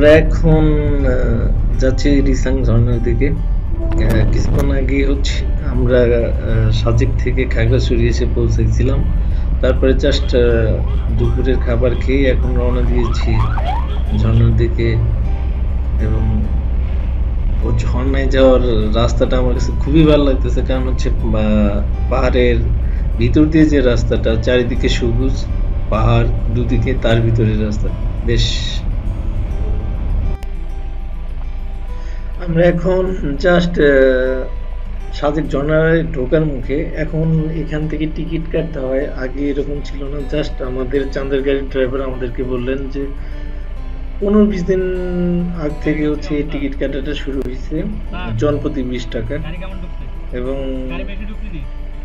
আমরা এখন যাচ্ছি রিসাং ঝর্ণার দিকে। কিছুক্ষণ আগে হচ্ছে আমরা সাজেক থেকে খাগড়াছড়ি এসে পৌঁছেছিলাম। তারপরে জাস্ট দুপুরের খাবার খেয়ে এখন রওনা দিয়েছি ঝর্ণার দিকে। এবং ও ঝর্ণায় যাওয়ার রাস্তাটা আমার কাছে খুবই ভালো লাগতেছে, কারণ হচ্ছে পাহাড়ের ভিতর দিয়ে যে রাস্তাটা, চারিদিকে সবুজ পাহাড়, দুদিকে তার ভিতরে রাস্তা বেশ। আমরা এখন জাস্ট সাজেক ঝর্ণায় ঢোকার মুখে। এখন এখান থেকে টিকিট কাটতে হয়, আগে এরকম ছিল না। জাস্ট আমাদের চাঁদের গাড়ির ড্রাইভার আমাদেরকে বললেন যে 15-20 দিন আগ থেকে হচ্ছে টিকিট কাটাটা শুরু হয়েছে, জনপ্রতি 20 টাকা। এবং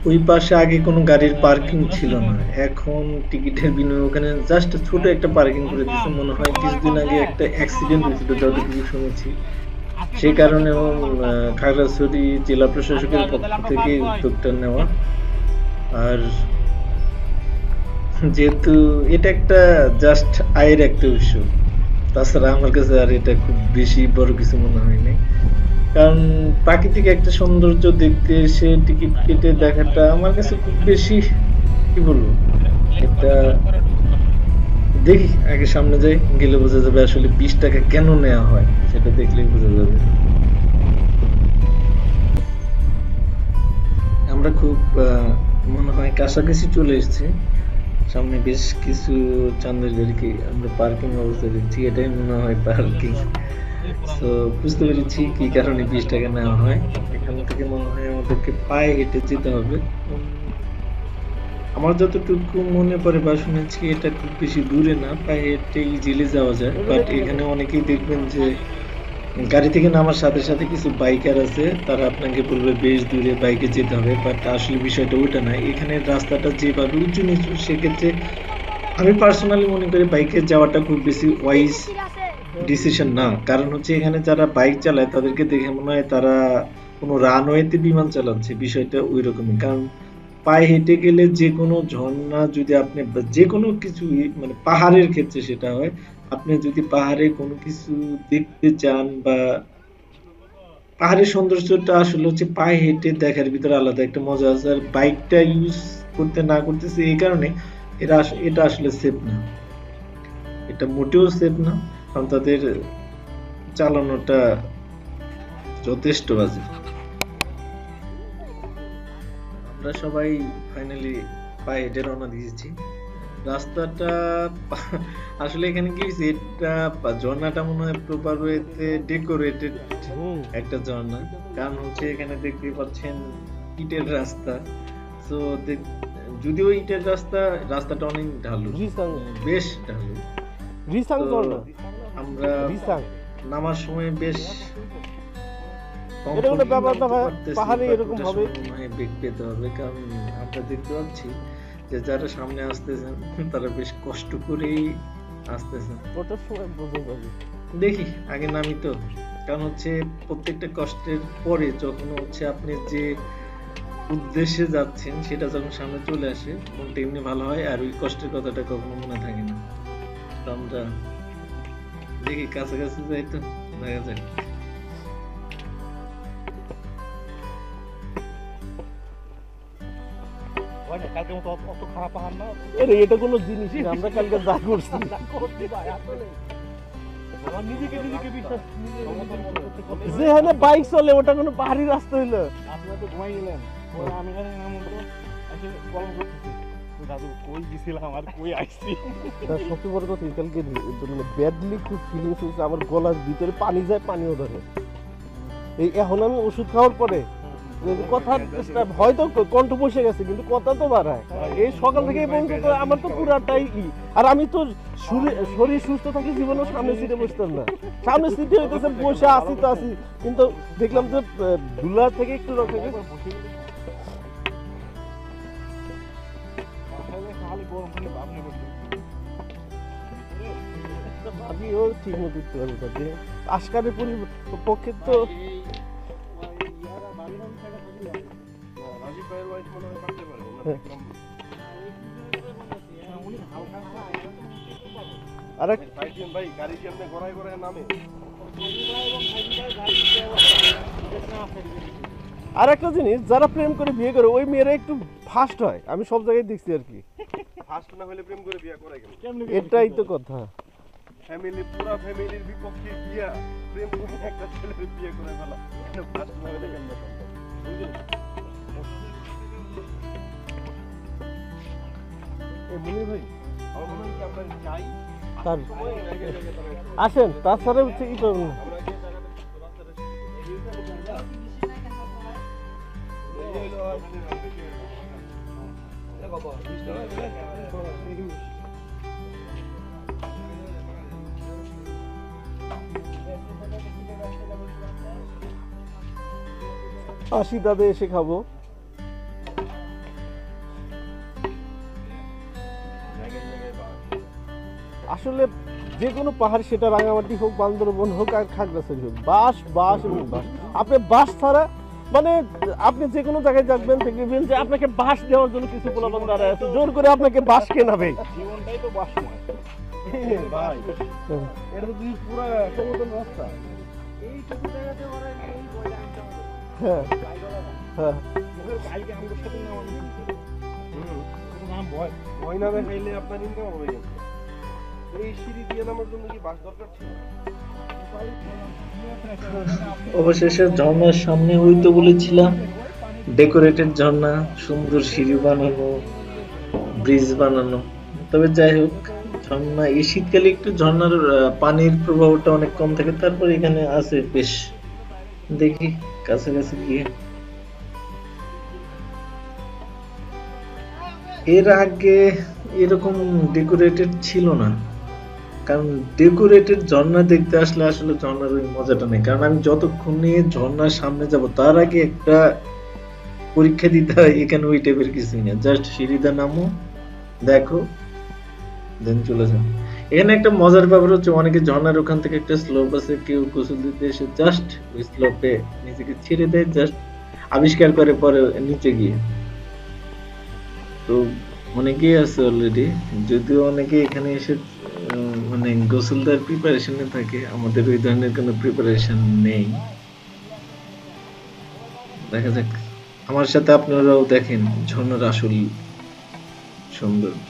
ওই পাশে আগে কোনো গাড়ির পার্কিং ছিল না, এখন টিকিটের বিনিময়ে ওখানে জাস্ট ছোট একটা পার্কিং করে দিয়েছে। মনে হয় কিছুদিন আগে একটা অ্যাক্সিডেন্ট হয়েছিল যতটুকু শুনেছি, সেই কারণে খাগড়াছড়ি জেলা প্রশাসকের পক্ষ থেকে উদ্যোগটা নেওয়া। আর যেহেতু এটা একটা জাস্ট আয়ের একটা উৎস, তাছাড়া আমার কাছে আর এটা খুব বেশি বড় কিছু মনে হয়নি। কারণ প্রাকৃতিক একটা সৌন্দর্য দেখতে এসে টিকিট কেটে দেখাটা আমার কাছে খুব বেশি, কি বলবো, এটা দেখি আগে সামনে যাই, গেলে বোঝা যাবে আসলে 20 টাকা কেন নেওয়া হয়, সেটা দেখলেই বোঝা যাবে। আমরা খুব মনে হয় কাছাকাছি চলে এসেছি। সামনে বেশ কিছু চাঁদের গাড়িকে আমরা পার্কিং অবস্থায় দেখছি, এটাই মনে হয় পার্কিং। তো বুঝতে পেরেছি কি কারণে 20 টাকা নেওয়া হয়। এখান থেকে মনে হয় আমাদেরকে পায়ে হেঁটে যেতে হবে। আমার যতটুকু মনে পড়ে বা শুনেছি, এটা খুব বেশি দূরে না, পায়ে হেঁটে ইজিলি যাওয়া যায়। বাট এখানে অনেকেই দেখবেন যে গাড়ি থেকে নামার সাথে সাথে কিছু বাইকার আছে, তারা আপনাকে বলবে বেশ দূরে বাইকে যেতে হবে। বাট আসলে বিষয়টা ওটা না, এখানে রাস্তাটা যেভাবে উঁচু নিচু, সেক্ষেত্রে আমি পার্সোনালি মনে করি বাইকে যাওয়াটা খুব বেশি ওয়াইজ ডিসিশন না। কারণ হচ্ছে এখানে যারা বাইক চালায় তাদেরকে দেখে মনে হয় তারা কোনো রানওয়েতে বিমান চালাচ্ছে, বিষয়টা ওই রকমই। কারণ পায়ে হেঁটে গেলে যে কোনো ঝর্ণা যদি আপনি যে কোনো কিছু, মানে পাহাড়ের ক্ষেত্রে সেটা হয়, আপনি যদি পাহাড়ে কোনো কিছু দেখতে চান বা পাহাড়ের সৌন্দর্যটা আসলে হচ্ছে পায়ে হেঁটে দেখার ভিতরে আলাদা একটা মজা আছে। আর বাইকটা ইউজ করতে না করতেছে এই কারণে এটা আসলে সেফ না, এটা মোটেও সেফ না। কারণ তাদের চালানোটা যথেষ্ট বাজে। আমরা সবাই ফাইনালি পায়ে হেঁটে রওনা দিয়েছি। রাস্তাটা আসলে এখানে কি হয়েছে, এটা ঝর্ণাটা মনে হয় প্রপার ওয়েতে ডেকোরেটেড একটা ঝর্ণা। কারণ হচ্ছে এখানে দেখতে পাচ্ছেন ইটের রাস্তা। তো যদিও ইটের রাস্তাটা অনেক ঢালু, বেশ ঢালু। আমরা নামার সময় বেশ পাহাড়ে এরকম হবে, বেগ পেতে হবে। কারণ আমরা দেখতে পাচ্ছি যে যারা সামনে আসতেছেন তারা বেশ কষ্ট করেই আসতেছেন। দেখি আগে নামি তো, কারণ হচ্ছে প্রত্যেকটা কষ্টের পরে যখন হচ্ছে আপনি যে উদ্দেশ্যে যাচ্ছেন সেটা যখন সামনে চলে আসে, মনটা এমনি ভালো হয়, আর ওই কষ্টের কথাটা কখনো মনে থাকে না। তো আমরা দেখি কাছাকাছি যাই, তো দেখা যাক। এটা কোনো জিনিস আমরা কালকে যা করছি, যেখানে বাইক চলে ওটা কোনো পাহাড়ি রাস্তা হইলো। আপনারা তো ঘুমাই গেলেন, আমি সত্যি বড় কথা, কালকে ব্যাডলি খুব ফিলিংস হয়েছে, আমার গলার ভিতরে পানি যায়, পানিও ধরে। এই এখন আমি ওষুধ খাওয়ার পরে কথা হয়তো কণ্ঠ বসে গেছে, কিন্তু কথা তো বাড়ায়। এই সকাল থেকে আমার তো পুরাটাই আর আমি তো শরীর সুস্থ থাকি, জীবনে সামনে সিটে বসতাম না। সামনে সিটে হইতেছে বসে আসি তো আসি, কিন্তু দেখলাম যে ধুলা থেকে একটু রক্ষা ভাবিও ঠিক মতো দিতে পারবে। আজকালের পক্ষে তো আরেক ভাই গাড়ি কি আপনি গড়ায় গড়ায় নামে? আর একটা জিনিস, যারা প্রেম করে বিয়ে করে ওই মেয়েরা একটু ফাস্ট হয়, আমি সব জায়গায় দেখছি আর কি। ফার্স্ট না হলে প্রেম করে বিয়ে করে কেন? এটাই তো কথা। ফ্যামিলি পুরো ফ্যামিলির বিপক্ষে বিয়া প্রেম করে একটা ছেলের বিয়ে করে ফেলা, ফার্স্ট না হলে কেন সম্ভব? এই মুনি ভাই আমার মনে হয় কি আমরা যাই তার আসেন, তাছাড়া হচ্ছে কি করবেন না। আমরা যে জায়গাটা আসি দাদা, এসে খাবো। আসলে যে কোনো পাহাড়, সেটা রাঙামাটি হোক, বান্দরবন হোক আর খাগড়াছড়ি হোক, বাঁশ বাঁশ এবং বাঁশ। আপনি বাঁশ ছাড়া মানে আপনি যে কোনো জায়গায় যাবেন, দেখবেন যে আপনাকে বাঁশ দেওয়ার জন্য কিছু পোলাপান দাঁড়ায় আছে, জোর করে আপনাকে বাঁশ কেনাবে। জীবনটাই তো বাসময় ভাই, এটা তো তুমি পুরো সমতল রাস্তা, এইটুকু জায়গাতে ওরা এই বয়লা আনতে হবে। হ্যাঁ হ্যাঁ, ওদের বাইকে আমাদের সাথে নেওয়া ভয় ভয় না দেখাইলে আপনার ইনকাম হবে কেন? এই সিঁড়ি দিয়ে নামার জন্য কি বাস দরকার ছিল? অবশেষে ঝর্ণার সামনে ওই তো বলেছিলাম ডেকোরেটেড ঝর্ণা, সুন্দর সিঁড়ি বানানো, ব্রিজ বানানো। তবে যাই হোক, ঝর্ণা এই শীতকালে একটু ঝর্ণার পানির প্রবাহটা অনেক কম থাকে, তারপর এখানে আছে বেশ। দেখি কাছাকাছি গিয়ে। এর আগে এরকম ডেকোরেটেড ছিল না, কারণ ডেকোরেটেড ঝর্ণা দেখতে আসলে আসলে ঝর্ণার ওই মজাটা নেই। কারণ আমি যতক্ষণ নিয়ে ঝর্ণার সামনে যাব তার আগে একটা পরীক্ষা দিতে হয়। এখানে ওই টাইপের কিছুই না, জাস্ট সিঁড়িতে নামো, দেখো, দেন চলে যাও। এখানে একটা মজার ব্যাপার হচ্ছে, অনেকে ঝর্ণার ওখান থেকে একটা স্লোপ আছে, কেউ গোসল দিতে এসে জাস্ট ওই স্লোপে নিজেকে ছেড়ে দেয়, জাস্ট আবিষ্কার করে পরে নিচে গিয়ে। তো অনেকেই আছে অলরেডি, যদিও অনেকে এখানে এসে মানে গোসল দেওয়ার প্রিপারেশনে থাকে, আমাদের ওই ধরনের কোনো প্রিপারেশন নেই। দেখা যাক, আমার সাথে আপনারাও দেখেন ঝর্ণার আসল সৌন্দর্য।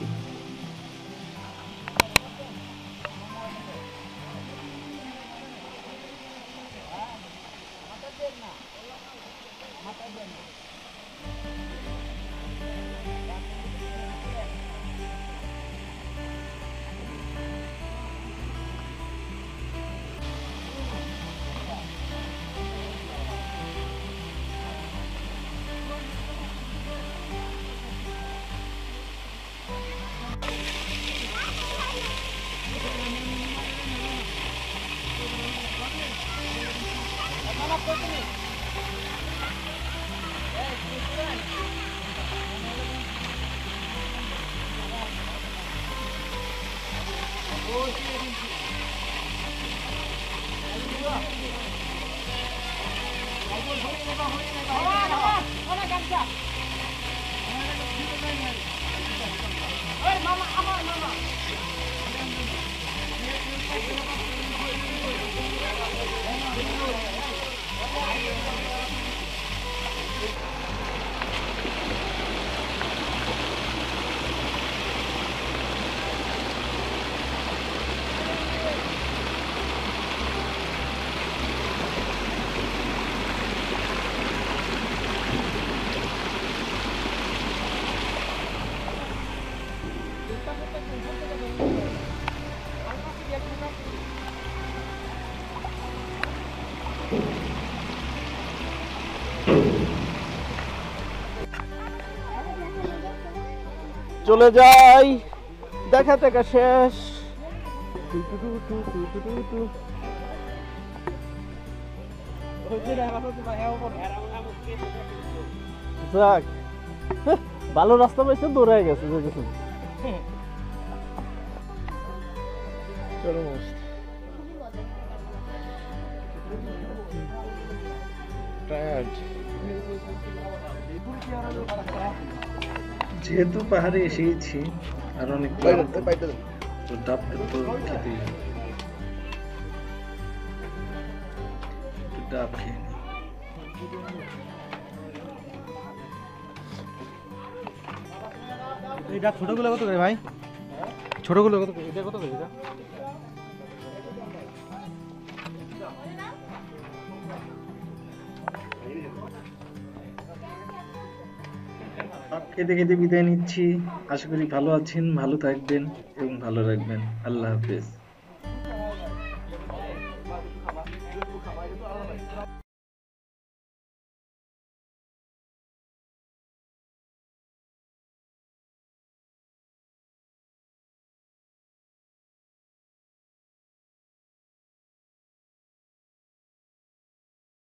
চলে যাই, দেখা দেখা শেষ। যাক, ভালো রাস্তা পাইছে, দৌড়ায় গেছে যে কিছু। চলো মস্ত টায়ার্ড। যেহেতু পাহাড়ে এসেছি আর অনেক তো ডাবটা তো খেতেই হবে। একটু ডাব খেয়ে নিই। এটা ছোটগুলো কত করে ভাই? ছোটগুলো কত করে? এটা কত করে এটা? ডাব খেতে খেতে বিদায় নিচ্ছি। আশা করি ভালো আছেন, ভালো থাকবেন এবং ভালো রাখবেন। আল্লাহ হাফেজ।